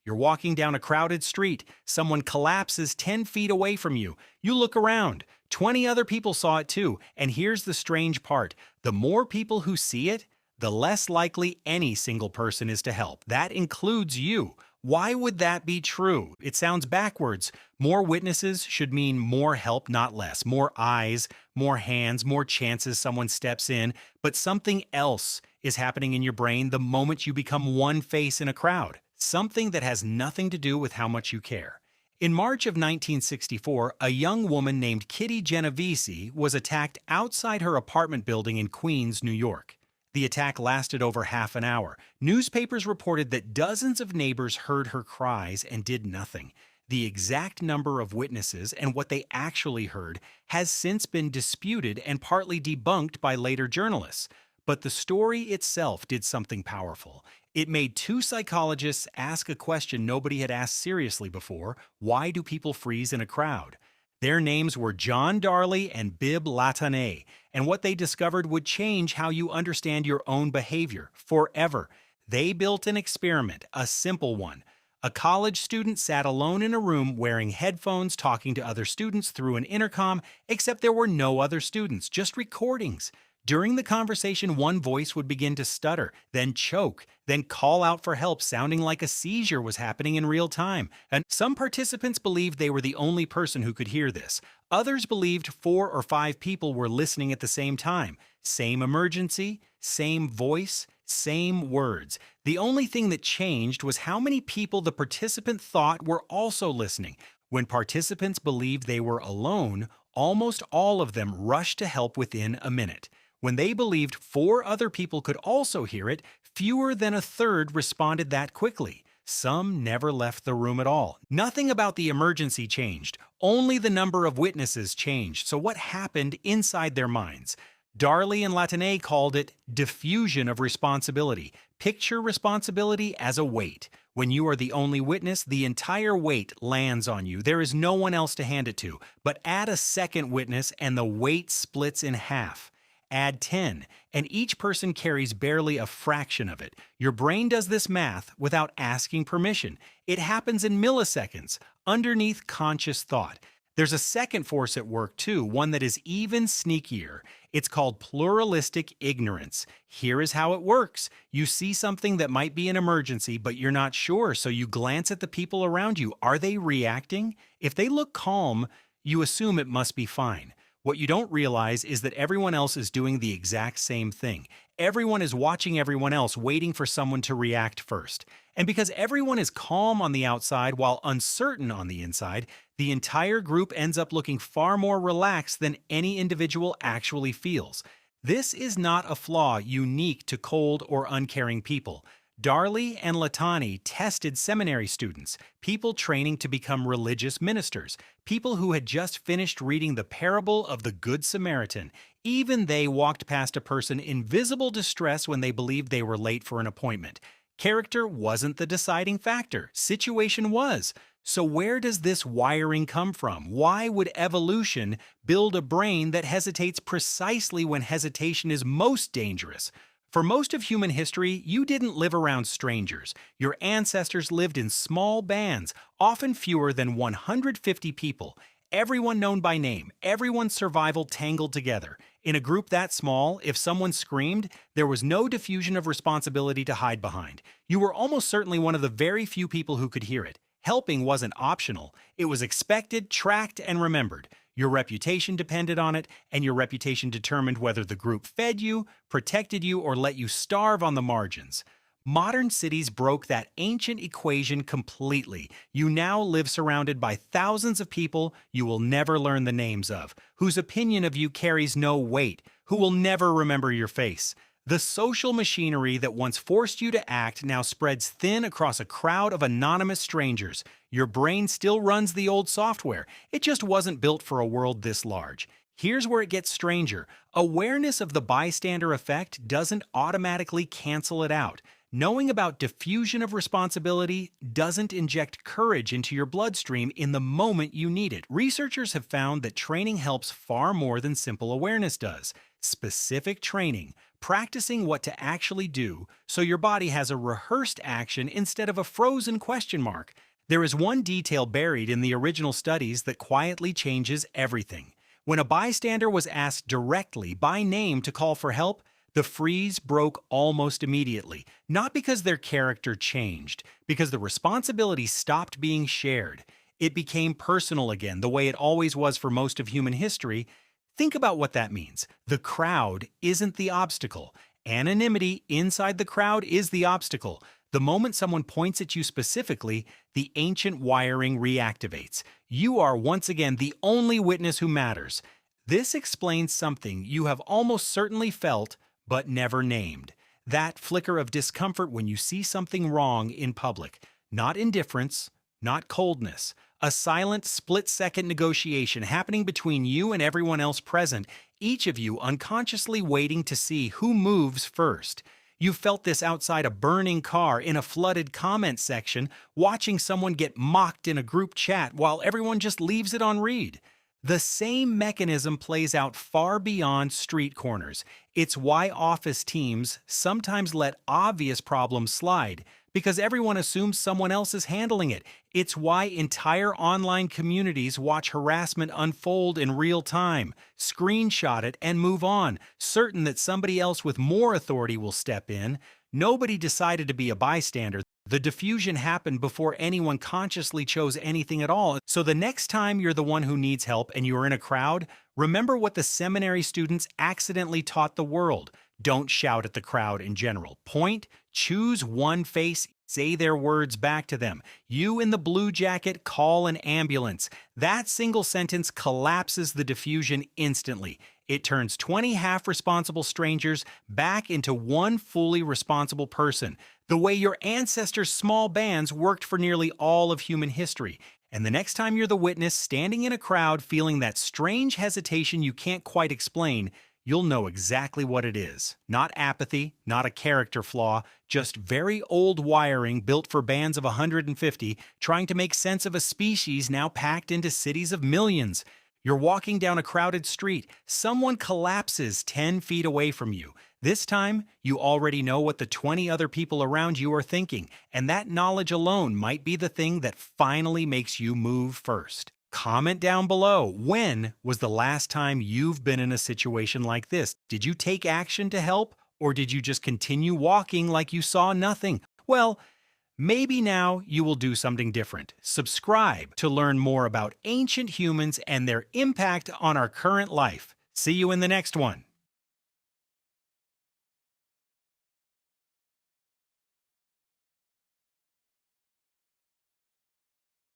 You're walking down a crowded street. Someone collapses 10 feet away from you. You look around. 20 other people saw it too. And here's the strange part. The more people who see it, the less likely any single person is to help. That includes you. Why would that be true? It sounds backwards. More witnesses should mean more help, not less. More eyes, more hands, more chances someone steps in. But something else is happening in your brain the moment you become one face in a crowd. Something that has nothing to do with how much you care. In March of 1964, a young woman named Kitty Genovese was attacked outside her apartment building in Queens, New York. The attack lasted over half an hour. Newspapers reported that dozens of neighbors heard her cries and did nothing. The exact number of witnesses and what they actually heard has since been disputed and partly debunked by later journalists. But the story itself did something powerful. It made two psychologists ask a question nobody had asked seriously before: why do people freeze in a crowd? Their names were John Darley and Bibb Latané, and what they discovered would change how you understand your own behavior forever. They built an experiment, a simple one. A college student sat alone in a room wearing headphones talking to other students through an intercom, except there were no other students, just recordings. During the conversation, one voice would begin to stutter, then choke, then call out for help, sounding like a seizure was happening in real time. And some participants believed they were the only person who could hear this. Others believed 4 or 5 people were listening at the same time. Same emergency, same voice, same words. The only thing that changed was how many people the participant thought were also listening. When participants believed they were alone, almost all of them rushed to help within a minute. When they believed 4 other people could also hear it, fewer than a third responded that quickly. Some never left the room at all. Nothing about the emergency changed. Only the number of witnesses changed. So what happened inside their minds? Darley and Latané called it diffusion of responsibility. Picture responsibility as a weight. When you are the only witness, the entire weight lands on you. There is no one else to hand it to. But add a second witness and the weight splits in half. Add 10, and each person carries barely a fraction of it. Your brain does this math without asking permission. It happens in milliseconds, underneath conscious thought. There's a second force at work too, one that is even sneakier. It's called pluralistic ignorance. Here is how it works. You see something that might be an emergency, but you're not sure, so you glance at the people around you. Are they reacting? If they look calm, you assume it must be fine. What you don't realize is that everyone else is doing the exact same thing. Everyone is watching everyone else, waiting for someone to react first. And because everyone is calm on the outside while uncertain on the inside, the entire group ends up looking far more relaxed than any individual actually feels. This is not a flaw unique to cold or uncaring people. Darley and Latané tested seminary students, people training to become religious ministers, people who had just finished reading the parable of the Good Samaritan. Even they walked past a person in visible distress when they believed they were late for an appointment. Character wasn't the deciding factor, situation was. So where does this wiring come from? Why would evolution build a brain that hesitates precisely when hesitation is most dangerous? For most of human history, you didn't live around strangers. Your ancestors lived in small bands, often fewer than 150 people. Everyone known by name, everyone's survival tangled together. In a group that small, if someone screamed, there was no diffusion of responsibility to hide behind. You were almost certainly one of the very few people who could hear it. Helping wasn't optional. It was expected, tracked, and remembered. Your reputation depended on it, and your reputation determined whether the group fed you, protected you, or let you starve on the margins. Modern cities broke that ancient equation completely. You now live surrounded by thousands of people you will never learn the names of, whose opinion of you carries no weight, who will never remember your face. The social machinery that once forced you to act now spreads thin across a crowd of anonymous strangers. Your brain still runs the old software. It just wasn't built for a world this large. Here's where it gets stranger. Awareness of the bystander effect doesn't automatically cancel it out. Knowing about diffusion of responsibility doesn't inject courage into your bloodstream in the moment you need it. Researchers have found that training helps far more than simple awareness does. Specific training, practicing what to actually do so your body has a rehearsed action instead of a frozen question mark. There is one detail buried in the original studies that quietly changes everything. When a bystander was asked directly by name to call for help, the freeze broke almost immediately, not because their character changed, because the responsibility stopped being shared. It became personal again, the way it always was for most of human history. Think about what that means. The crowd isn't the obstacle. Anonymity inside the crowd is the obstacle. The moment someone points at you specifically, the ancient wiring reactivates. You are once again the only witness who matters. This explains something you have almost certainly felt but never named. That flicker of discomfort when you see something wrong in public. Not indifference, not coldness. A silent, split-second negotiation happening between you and everyone else present, each of you unconsciously waiting to see who moves first. You felt this outside a burning car, in a flooded comment section, watching someone get mocked in a group chat while everyone just leaves it on read. The same mechanism plays out far beyond street corners. It's why office teams sometimes let obvious problems slide, because everyone assumes someone else is handling it. It's why entire online communities watch harassment unfold in real time, screenshot it, and move on, certain that somebody else with more authority will step in. Nobody decided to be a bystander. The diffusion happened before anyone consciously chose anything at all. So the next time you're the one who needs help and you're in a crowd, remember what the seminary students accidentally taught the world. Don't shout at the crowd in general. Point, choose one face, say their words back to them. You in the blue jacket, call an ambulance. That single sentence collapses the diffusion instantly. It turns 20 half-responsible strangers back into one fully responsible person, the way your ancestors' small bands worked for nearly all of human history. And the next time you're the witness standing in a crowd feeling that strange hesitation you can't quite explain, you'll know exactly what it is. Not apathy, not a character flaw, just very old wiring built for bands of 150 trying to make sense of a species now packed into cities of millions. You're walking down a crowded street. Someone collapses 10 feet away from you. This time, you already know what the 20 other people around you are thinking, and that knowledge alone might be the thing that finally makes you move first. Comment down below, when was the last time you've been in a situation like this? Did you take action to help, or did you just continue walking like you saw nothing? Well, maybe now you will do something different. Subscribe to learn more about ancient humans and their impact on our current life. See you in the next one.